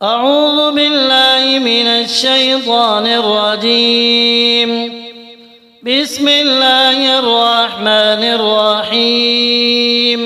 أعوذ بالله من الشيطان الرجيم. بسم الله الرحمن الرحيم.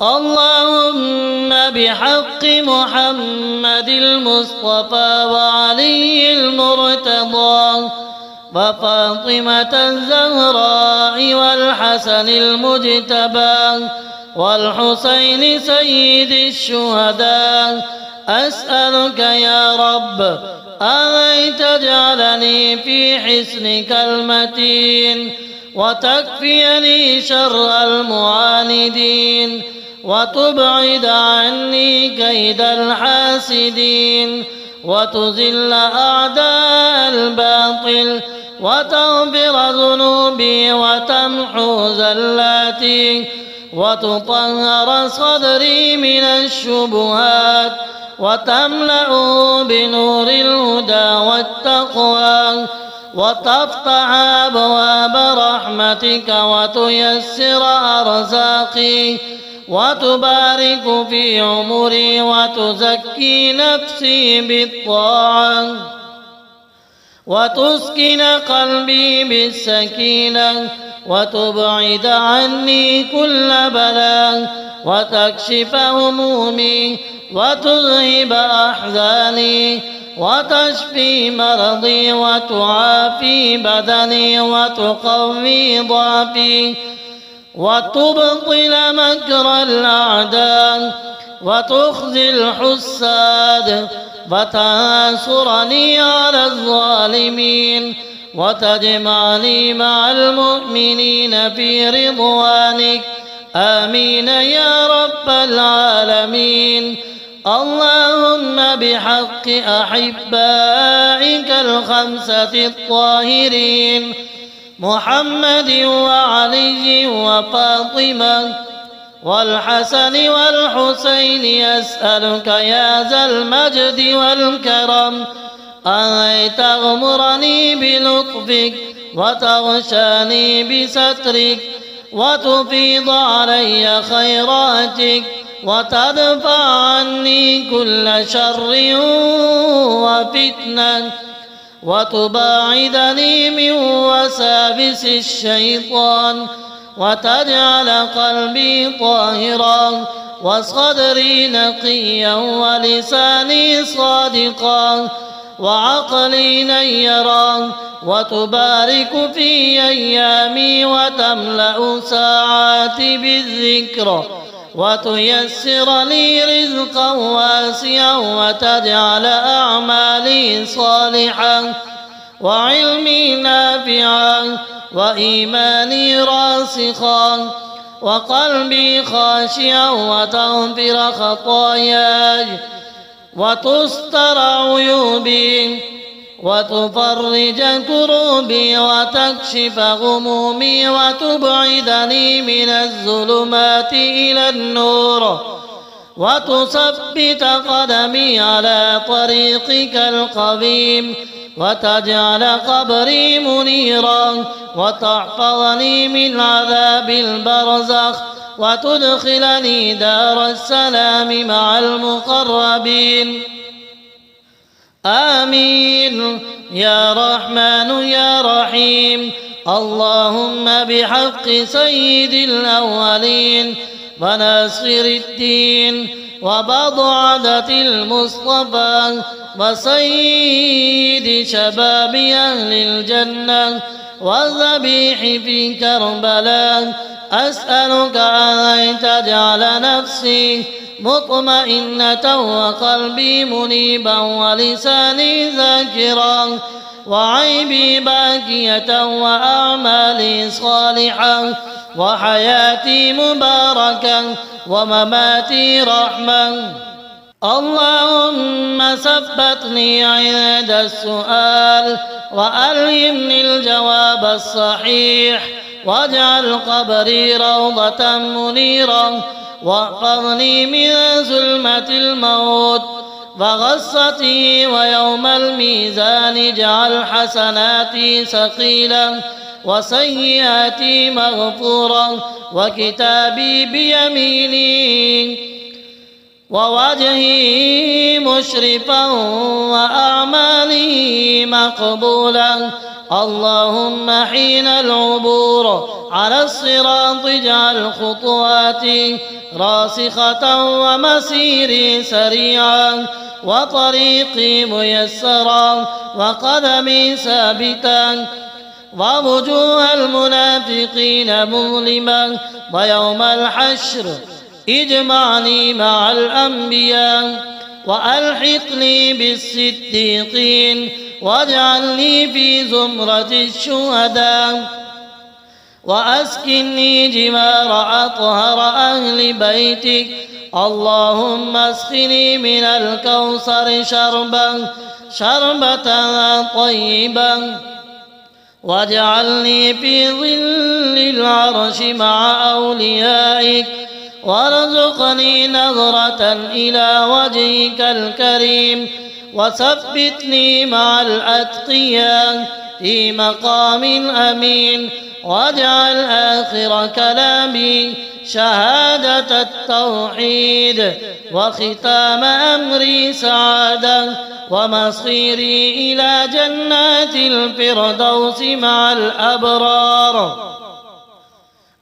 اللهم بحق محمد المصطفى وعلي المرتضى وفاطمة الزهراء والحسن المجتبى والحسين سيد الشهداء أسألك يا رب أن تجعلني في حصنك المتين وتكفيني شر المعاندين وتبعد عني كيد الحاسدين وتذل أعداء الباطل وتغفر ذنوبي وتمحو زلاتي وتطهر صدري من الشبهات وتملأ بنور الهدى والتقوى وتفتح أبواب رحمتك وتيسر أرزاقي وتبارك في عمري وتزكي نفسي بالطاعة وتسكن قلبي بالسكينة وتبعد عني كل بلاء وتكشف همومي وتذهب أحزاني وتشفي مرضي وتعافي بدني وتقوي ضعفي وتبطل مكر الأعداء وتخزي الحساد وتنصرني على الظالمين وتجمعني مع المؤمنين في رضوانك. آمين يا رب العالمين. اللهم بحق أحبائك الخمسة الطاهرين محمد وعلي وفاطمة والحسن والحسين أسألك يا ذا المجد والكرم أن تغمرني بلطفك وتغشاني بسترك وتفيض علي خيراتك وتدفع عني كل شر وفتنة وتباعدني من وساوس الشيطان وتجعل قلبي طاهرا وصدري نقيا ولساني صادقا وعقلي نيرا وتبارك في أيامي وتملأ ساعاتي بالذكر وتيسر لي رزقا واسعا وتجعل أعمالي صالحا وعلمي نافعا وإيماني راسخا وقلبي خاشعا وتغفر خطاياي وتستر عيوبي وتفرج كروبي وتكشف غمومي وتبعدني من الظلمات إلى النور وتثبت قدمي على طريقك القويم وتجعل قبري منيرا وتحفظني من عذاب البرزخ وتدخلني دار السلام مع المقربين. آمين يا رحمن يا رحيم. اللهم بحق سيد الأولين وناصر الدين وبضعة المصطفى وسيد شباب أهل الجنة والذبيح في كربلاء أسألك أن تجعل نفسي مطمئنة وقلبي منيبا ولساني ذاكرا وعيبي باكية وأعمالي صالحة وحياتي مباركة ومماتي رحمة. اللهم ثبتني عند السؤال وألهمني الجواب الصحيح واجعل قبري روضة منيرة واحفظني من ظلمة الموت وغصته ويوم الميزان اجعل حسناتي ثقيلا وسيئاتي مغفورا وكتابي بيميني ووجهي مشرفا وأعمالي مقبولا. اللهم حين العبور على الصراط اجعل خطواتي راسخة ومسيري سريعا وطريقي ميسرا وقدمي ثابتا ووجوه المنافقين مظلما. ويوم الحشر اجمعني مع الأنبياء وألحقني بالصديقين واجعلني في زمرة الشهداء وأسكني جوار أطهر أهل بيتك. اللهم اسقني من الكوثر شربة طيبة واجعلني في ظل العرش مع أوليائك وارزقني نظرة إلى وجهك الكريم وثبتني مع الأتقياء في مقام أمين واجعل آخر كلامي شهادة التوحيد وختام أمري سعادة ومصيري إلى جنات الفردوس مع الأبرار.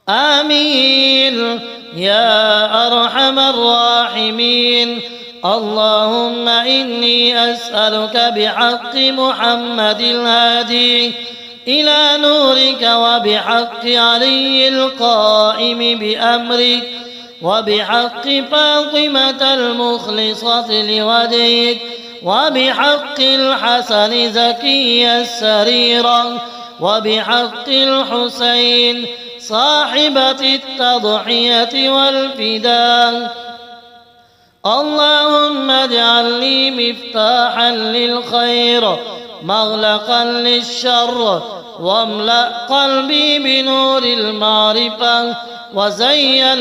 آمين يا أرحم الراحمين. اللهم إني أسألك بحق محمد الهادي إلى نورك وبحق علي القائم بأمرك وبحق فاطمة المخلصة لوجهك وبحق الحسن زكي السريرة وبحق الحسين صاحبة التضحية والفداء. اللهم اجعلني مفتاحا للخير مغلقا للشر واملأ قلبي بنور المعرفة وزين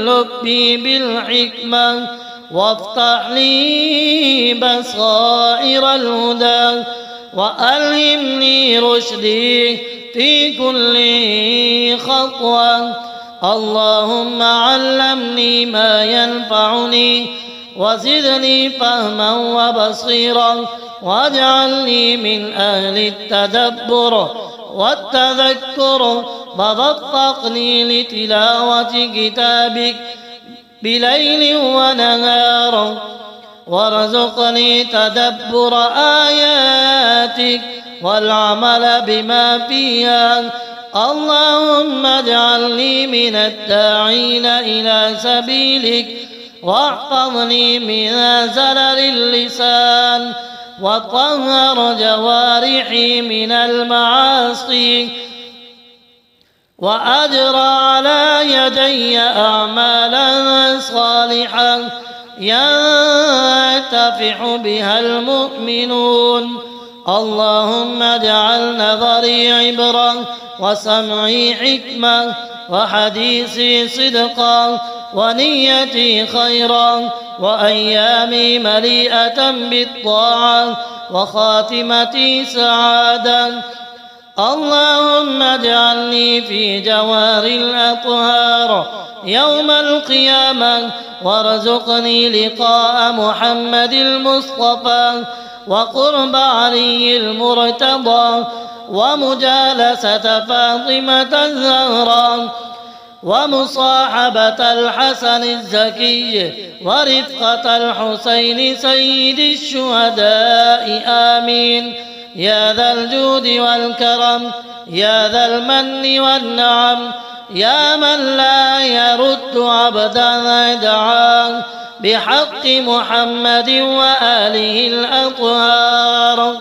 لبي بالحكمة وافتح لي بصائر الهدى وألهمني رشدي في كل خطوة. اللهم علمني ما ينفعني وزدني فهما وبصيرا واجعلني من أهل التدبر والتذكر ووفقني لتلاوة كتابك بليل ونهار وارزقني تدبر آياتك والعمل بما فيها. اللهم اجعلني من الداعين إلى سبيلك واحفظني من زلل اللسان وطهر جوارحي من المعاصي وأجرى على يدي أعمالا صالحة ينتفع بها المؤمنون. اللهم اجعل نظري عبرا وسمعي حكمة وحديثي صدقا ونيتي خيرا وأيامي مليئة بالطاعة وخاتمتي سعادة. اللهم اجعلني في جوار الأطهار يوم القيامة وارزقني لقاء محمد المصطفى وقرب علي المرتضى ومجالسة فاطمة الزهراء ومصاحبة الحسن الزكي ورفقة الحسين سيد الشهداء. آمين يا ذا الجود والكرم يا ذا المن والنعم يا من لا يرد عبدا دعاه بحق محمد وآله الأطهار.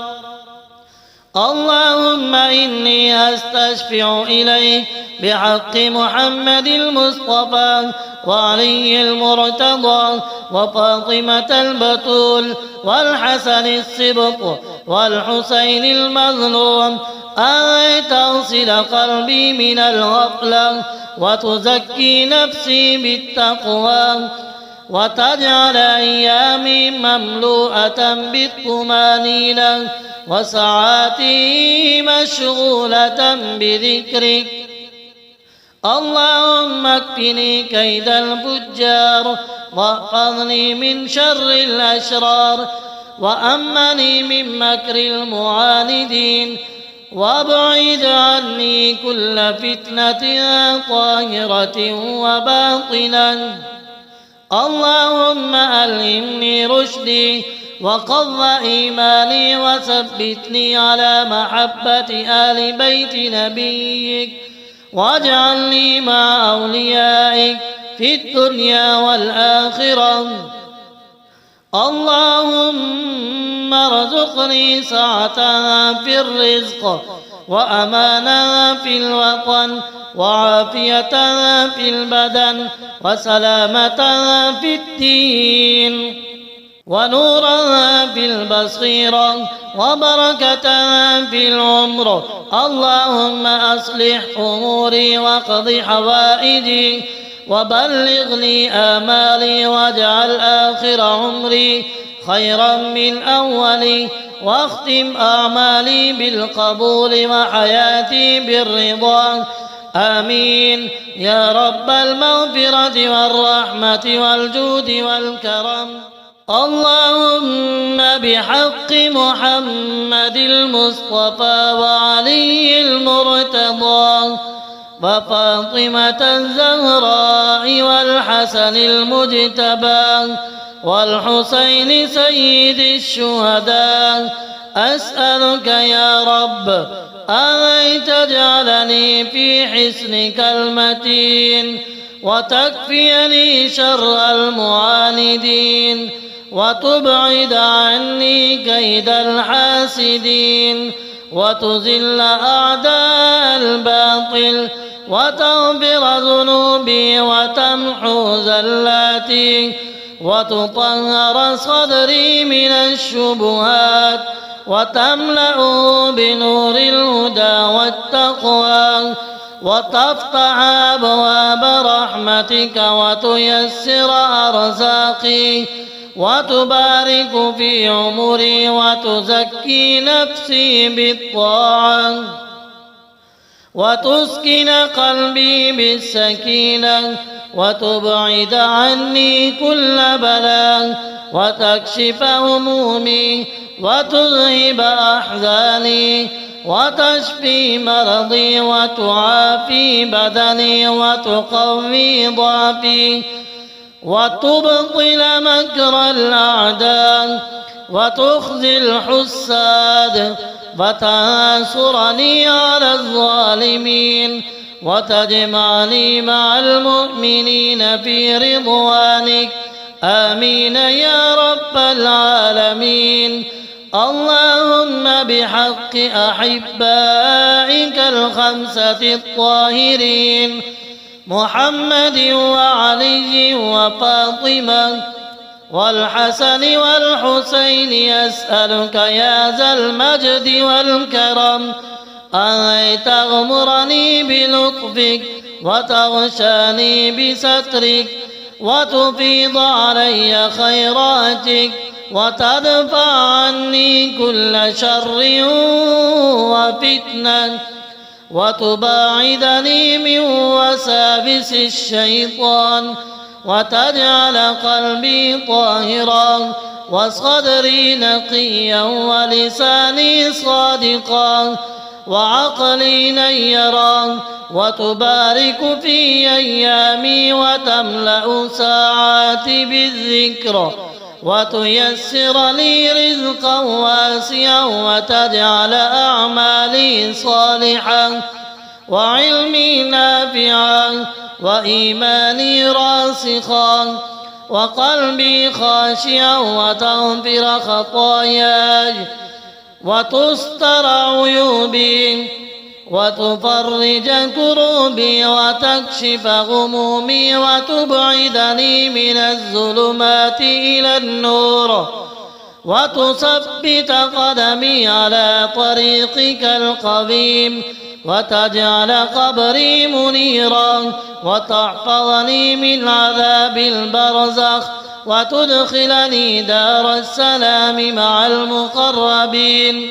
اللهم إني أستشفع إليك بحق محمد المصطفى وعلي المرتضى وفاطمة البتول والحسن السبط والحسين المظلوم أن تغسل قلبي من الغفلة وتزكي نفسي بالتقوى وتجعل أيامي مملوءة بالطمانينة وساعاتي مشغولة بذكرك. اللهم اكفني كيد الفجار واحفظني من شر الأشرار وأمني من مكر المعاندين وابعد عني كل فتنة ظاهرة وباطنة. اللهم ألهمني رشدي وقض إيماني وثبتني على محبة آل بيت نبيك واجعلني مع أوليائك في الدنيا والآخرة. اللهم ارزقني سعة في الرزق وأمانا في الوطن وعافية في البدن وسلامة في الدين ونورا في البصيرة وبركة في العمر. اللهم أصلح أموري واقض حوائجي وبلغني آمالي واجعل آخر عمري خيرا من أولي واختم أعمالي بالقبول وحياتي بالرضا. آمين يا رب المغفرة والرحمة والجود والكرم. اللهم بحق محمد المصطفى وعلي المرتضى وفاطمة الزهراء والحسن المجتبى والحسين سيد الشهداء أسألك يا رب أن تجعلني في حصنك المتين وتكفيني شر المعاندين وتبعد عني كيد الحاسدين وتذل أعداء الباطل وتغفر ذنوبي وتمحو زلاتي وتطهر صدري من الشبهات وتملأه بنور الهدى والتقوى وتفتح أبواب رحمتك وتيسر أرزاقي وتبارك في عمري وتزكي نفسي بالطاعة وتسكن قلبي بالسكينة وتبعد عني كل بلاء وتكشف همومي وتذهب أحزاني وتشفي مرضي وتعافي بدني وتقوي ضعفي وتبطل مكر الأعداء وتخزي الحساد وتنصرني على الظالمين وتجمعني مع المؤمنين في رضوانك. آمين يا رب العالمين. اللهم بحق أحبائك الخمسة الطاهرين محمد وعلي وفاطمة والحسن والحسين أسألك يا ذا المجد والكرم أن تغمرني بلطفك وتغشاني بسترك وتفيض علي خيراتك وتدفع عني كل شر وفتنة وتباعدني من وساوس الشيطان وتجعل قلبي طاهرا وصدري نقيا ولساني صادقا وعقلي نيرا وتبارك في أيامي وتملأ ساعاتي بالذكر وتيسر لي رزقا واسعا وتجعل أعمالي صالحا وعلمي نافعا وإيماني راسخا وقلبي خاشعا وتغفر خطاياي وتستر عيوبي وتفرج كروبي وتكشف غمومي وتبعدني من الظلمات إلى النور وتثبت قدمي على طريقك القويم وتجعل قبري منيرا وتحفظني من عذاب البرزخ وتدخلني دار السلام مع المقربين.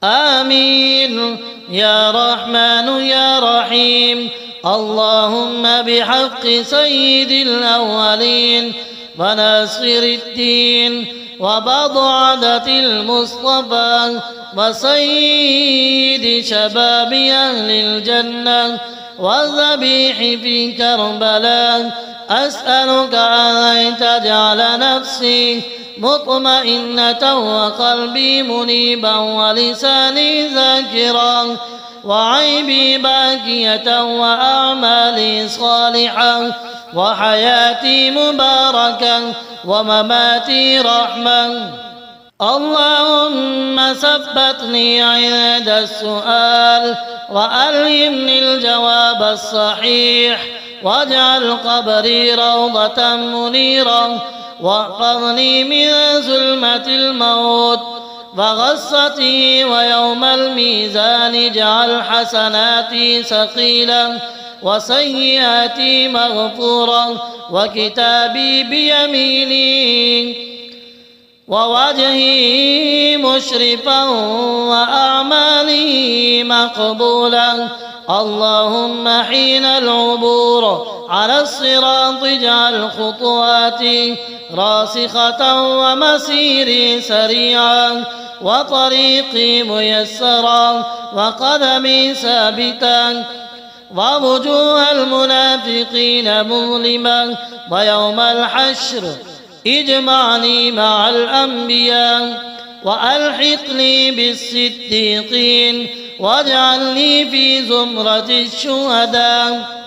آمين يا رحمن يا رحيم. اللهم بحق سيد الأولين وناصر الدين وبضعة المصطفى وسيد شباب أهل الجنة والذبيح في كربلاء، أسألك أن تجعل نفسي مطمئنة وقلبي منيبا ولساني ذاكرا وعيبي باكية وأعمالي صالحة وحياتي مباركة ومماتي رحمة. اللهم ثبتني عند السؤال وألهمني الجواب الصحيح، واجعل قبري روضة منيرة، واحفظني من ظلمة الموت وغصته، ويوم الميزان اجعل حسناتي ثقيلة وسيئاتي مغفورة، وكتابي بيميني ووجهي مشرفا وأعمالي مقبولا. اللهم حين العبور على الصراط اجعل خطواتي راسخة ومسيري سريعا وطريقي ميسرا وقدمي ثابتا ووجوه المنافقين مظلما. ويوم الحشر اجمعني مع الأنبياء وألحقني بالصديقين واجعلني في زمرة الشهداء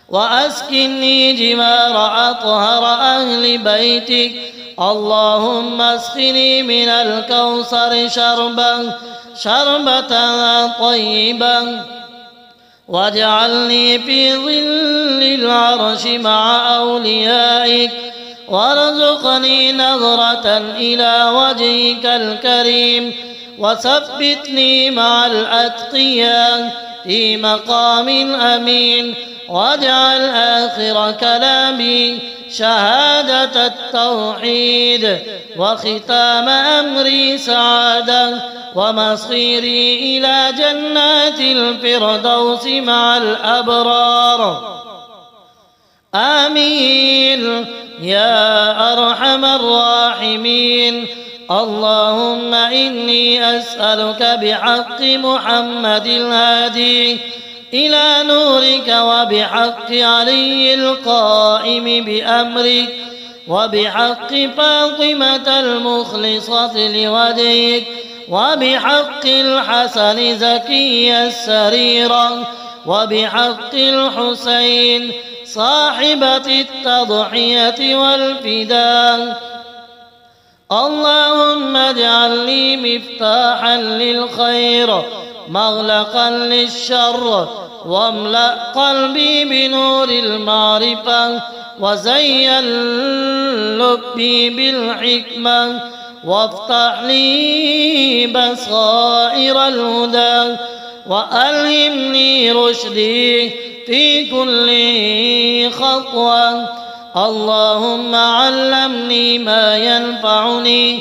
وأسكني جوار أطهر أهل بيتك. اللهم اسقني من الكوثر شربة طيبة واجعلني في ظل العرش مع أوليائك، وارزقني نظرة إلى وجهك الكريم، وثبتني مع الأتقياء في مقام أمين، واجعل آخر كلامي شهادة التوحيد، وختام أمري سعادة، ومصيري إلى جنات الفردوس مع الأبرار. آمين يا أرحم الراحمين. اللهم إني أسألك بحق محمد الهادي إلى نورك، وبحق علي القائم بأمرك، وبحق فاطمة المخلصة لوجهك، وبحق الحسن زكي السريرة، وبحق الحسين صاحبة التضحية والفداء. اللهم اجعلني مفتاحا للخير مغلقا للشر، واملأ قلبي بنور المعرفة، وزين لبي بالحكمة، وافتح لي بصائر الهدى، وألهمني رشدي في كل خطوة. اللهم علمني ما ينفعني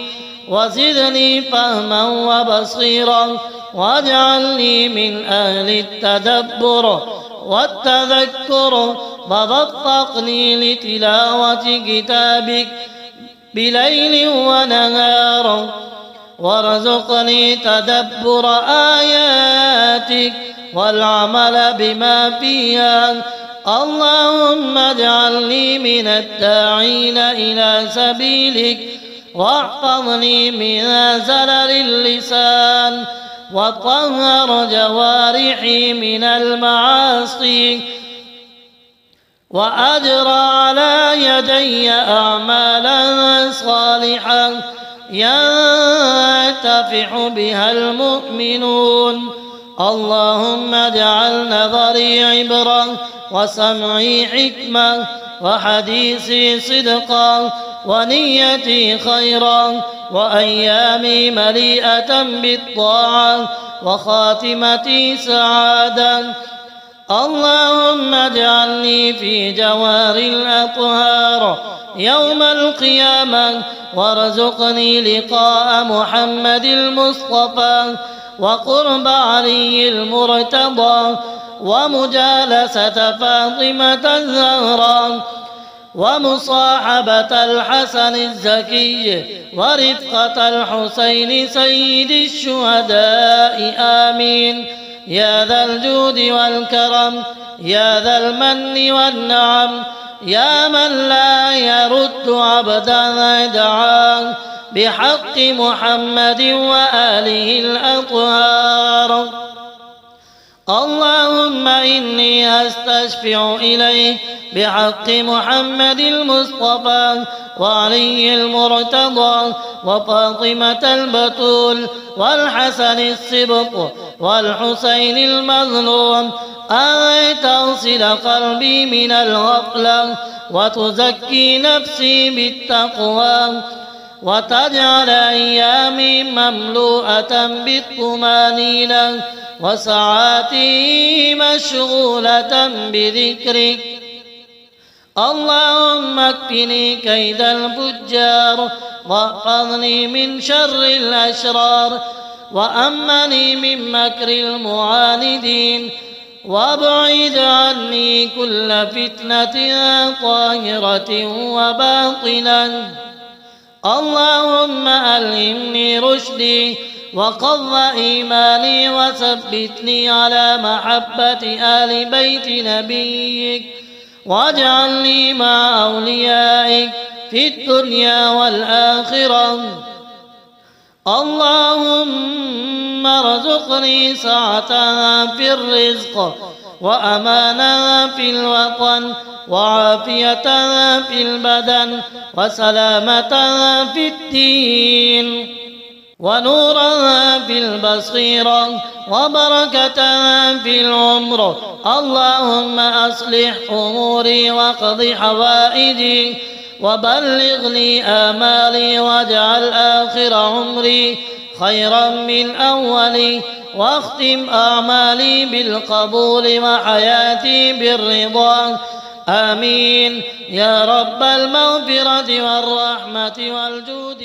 وزدني فهما وبصيرا، واجعلني من أهل التدبر والتذكر، ووفقني لتلاوة كتابك بليل ونهار، وارزقني تدبر آياتك والعمل بما فيها. اللهم اجعلني من الداعين إلى سبيلك، واحفظني من زلل اللسان، وطهر جوارحي من المعاصي، وأجرى على يدي أعمالا صالحة ينتفع بها المؤمنون. اللهم اجعل نظري عبرة، وسمعي حكمة، وحديثي صدقا، ونيتي خيرا، وأيامي مليئة بالطاعة، وخاتمتي سعادة. اللهم اجعلني في جوار الأطهار يوم القيامة، وارزقني لقاء محمد المصطفى وقرب علي المرتضى ومجالسة فاطمة الزهراء ومصاحبة الحسن الزكي ورفقة الحسين سيد الشهداء آمين يا ذا الجود والكرم يا ذا المن والنعم يا من لا يرد عبدا دعاه بحق محمد وآله الأطهار اللهم إني أستشفع إليك بحق محمد المصطفى وعلي المرتضى وفاطمة البتول والحسن السبط والحسين المظلوم أن تغسل قلبي من الغفلة وتزكي نفسي بالتقوى وتجعل أيامي مملوءة بالطمانينة وساعاتي مشغولة بذكرك اللهم اكفني كيد الفجار واحفظني من شر الأشرار وأمني من مكر المعاندين وابعد عني كل فتنة ظاهرة وباطنة اللهم ألهمني رشدي وقض إيماني وثبتني على محبة آل بيت نبيك واجعلني مع أوليائك في الدنيا والآخرة اللهم ارزقني سعة في الرزق وأمانة في الوطن وعافية في البدن وسلامة في الدين ونورا في البصيرة وبركة في العمر اللهم أصلح أموري واقض حوائجي وبلغني آمالي واجعل آخر عمري خيرا من أولي واختم أعمالي بالقبول وحياتي بالرضا آمين يا رب المغفرة والرحمة والجود